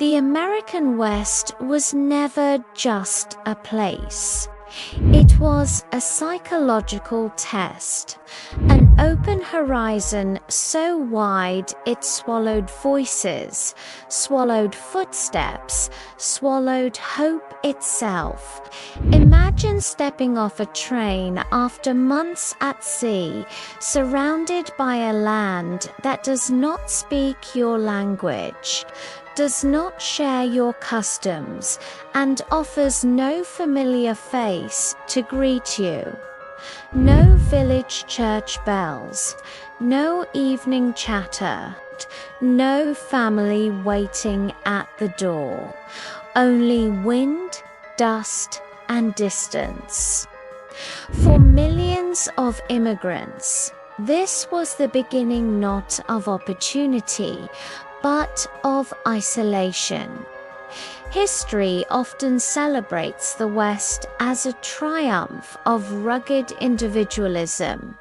The American West was never just a place. It was a psychological test, an open horizon so wide it swallowed voices, swallowed footsteps, swallowed hope itself. Imagine stepping off a train after months at sea, surrounded by a land that does not speak your language, does not share your customs, and offers no familiar face to greet you. No village church bells, no evening chatter, no family waiting at the door. Only wind, dust, and distance. For millions of immigrants, this was the beginning not of opportunity, but of isolation. History often celebrates the West as a triumph of rugged individualism.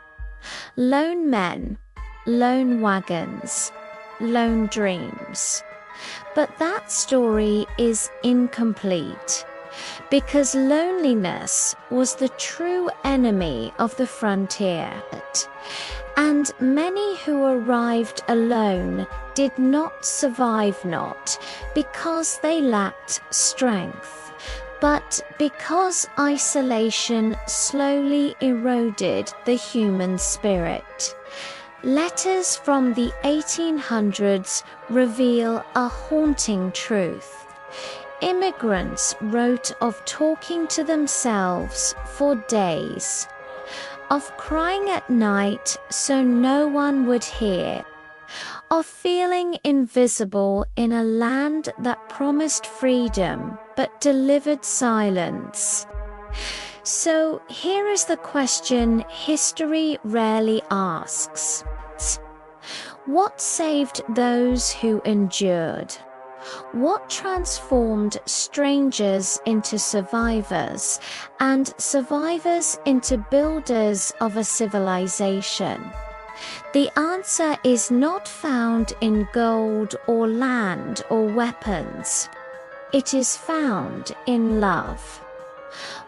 Lone men, lone wagons, lone dreams. But that story is incomplete, because loneliness was the true enemy of the frontier. And many who arrived alone did not survive, not because they lacked strength, but because isolation slowly eroded the human spirit. Letters from the 1800s reveal a haunting truth. Immigrants wrote of talking to themselves for days, of crying at night so no one would hear, of feeling invisible in a land that promised freedom but delivered silence. So here is the question history rarely asks. What saved those who endured? What transformed strangers into survivors, and survivors into builders of a civilization? The answer is not found in gold or land or weapons. It is found in love.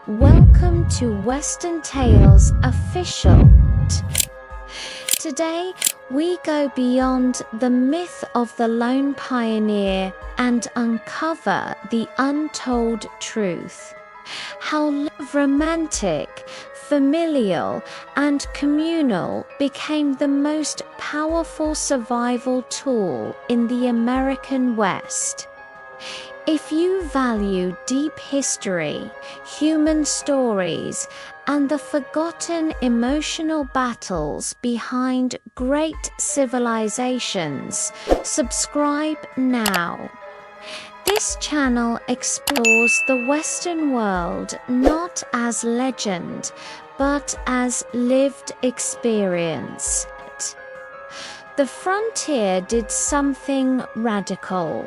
Welcome to Western Tales Official. Today, we go beyond the myth of the lone pioneer and uncover the untold truth. How love, romantic, familial, and communal became the most powerful survival tool in the American West. If you value deep history, human stories, and the forgotten emotional battles behind great civilizations, subscribe now. This channel explores the Western world not as legend, but as lived experience. The frontier did something radical.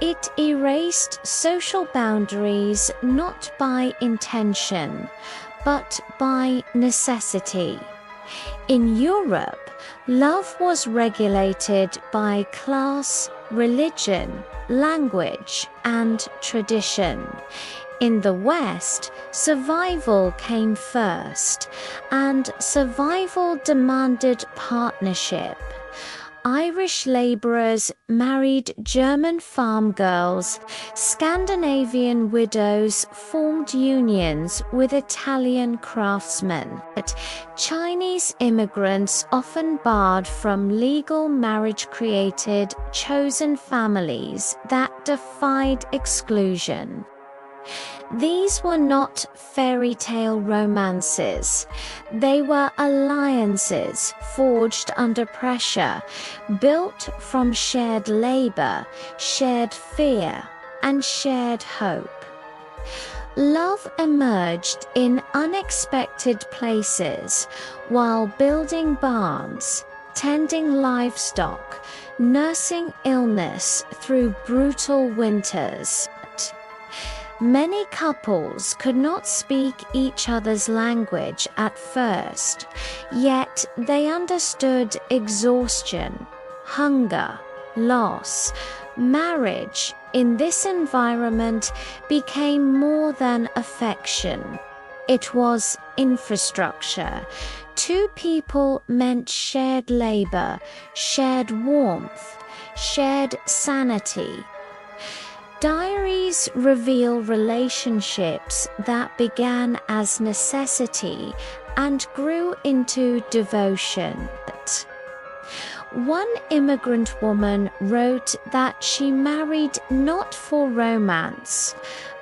It erased social boundaries not by intention, but by necessity. In Europe, love was regulated by class, religion, language, and tradition. In the West, survival came first, and survival demanded partnership. Irish labourers married German farm girls, Scandinavian widows formed unions with Italian craftsmen, but Chinese immigrants often barred from legal marriage created chosen families that defied exclusion. These were not fairy tale romances. They were alliances forged under pressure, built from shared labor, shared fear, and shared hope. Love emerged in unexpected places while building barns, tending livestock, nursing illness through brutal winters. Many couples could not speak each other's language at first, yet they understood exhaustion, hunger, loss, marriage, in this environment became more than affection. It was infrastructure. Two people meant shared labor, shared warmth, shared sanity. Diaries reveal relationships that began as necessity and grew into devotion. One immigrant woman wrote that she married not for romance,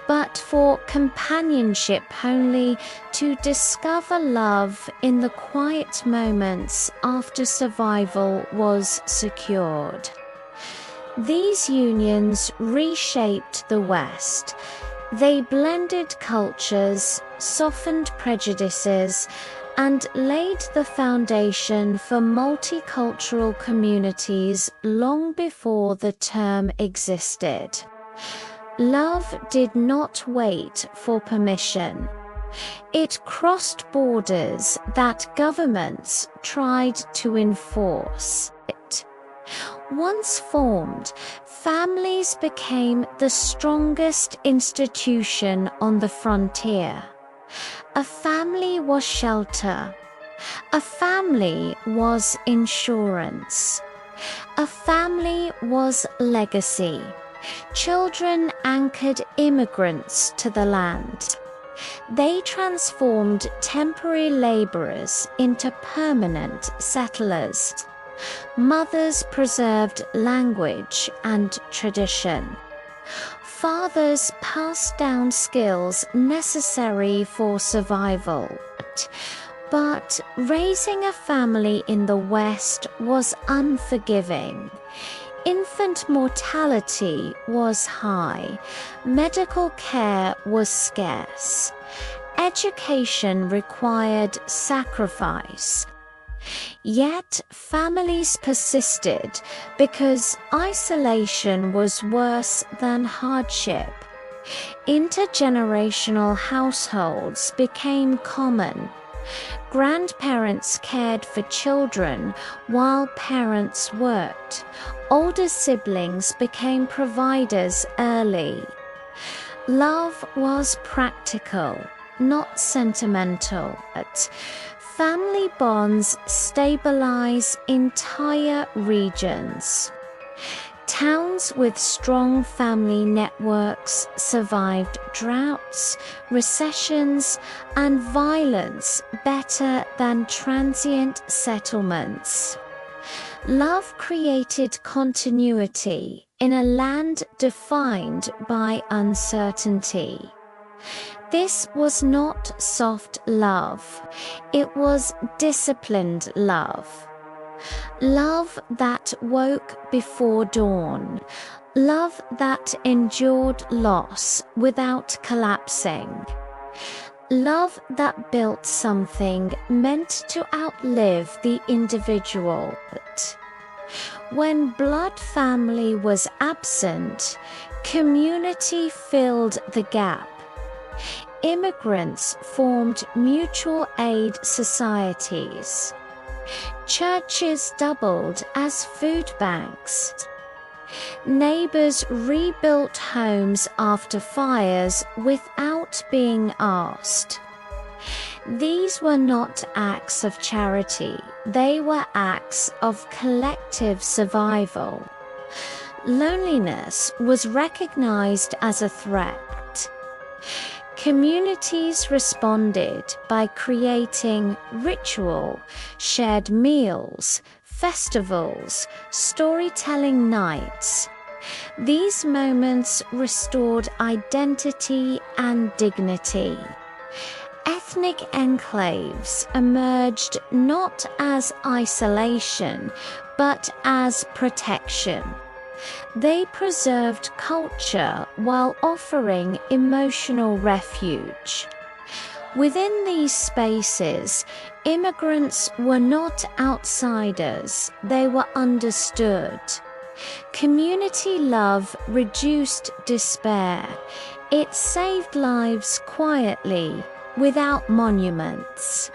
but for companionship only, to discover love in the quiet moments after survival was secured. These unions reshaped the West. They blended cultures, softened prejudices, and laid the foundation for multicultural communities long before the term existed. Love did not wait for permission. It crossed borders that governments tried to enforce. Once formed, families became the strongest institution on the frontier. A family was shelter. A family was insurance. A family was legacy. Children anchored immigrants to the land. They transformed temporary laborers into permanent settlers. Mothers preserved language and tradition. Fathers passed down skills necessary for survival. But raising a family in the West was unforgiving. Infant mortality was high. Medical care was scarce. Education required sacrifice. Yet families persisted because isolation was worse than hardship. Intergenerational households became common. Grandparents cared for children while parents worked. Older siblings became providers early. Love was practical, not sentimental. Family bonds stabilize entire regions. Towns with strong family networks survived droughts, recessions, and violence better than transient settlements. Love created continuity in a land defined by uncertainty. This was not soft love, it was disciplined love. Love that woke before dawn. Love that endured loss without collapsing. Love that built something meant to outlive the individual. When blood family was absent, community filled the gap. Immigrants formed mutual aid societies. Churches doubled as food banks. Neighbors rebuilt homes after fires without being asked. These were not acts of charity, they were acts of collective survival. Loneliness was recognized as a threat. Communities responded by creating ritual, shared meals, festivals, storytelling nights. These moments restored identity and dignity. Ethnic enclaves emerged not as isolation, but as protection. They preserved culture while offering emotional refuge. Within these spaces, immigrants were not outsiders, they were understood. Community love reduced despair. It saved lives quietly, without monuments.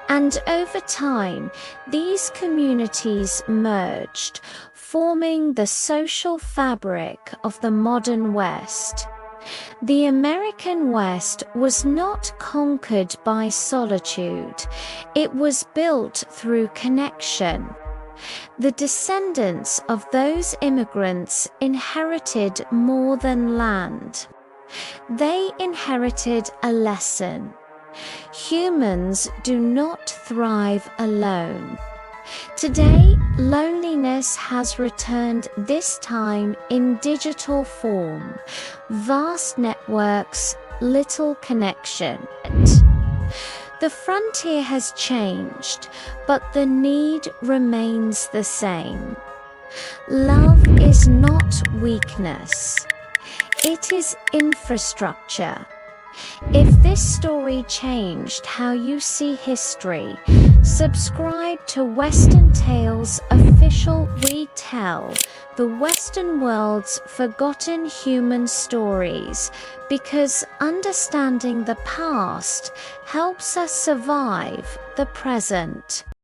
And over time, these communities merged, forming the social fabric of the modern West. The American West was not conquered by solitude, it was built through connection. The descendants of those immigrants inherited more than land. They inherited a lesson. Humans do not thrive alone. Today, loneliness has returned, this time in digital form. Vast networks, little connection. The frontier has changed, but the need remains the same. Love is not weakness. It is infrastructure. If this story changed how you see history, subscribe to Western Tales Official. We tell the Western world's forgotten human stories, because understanding the past helps us survive the present.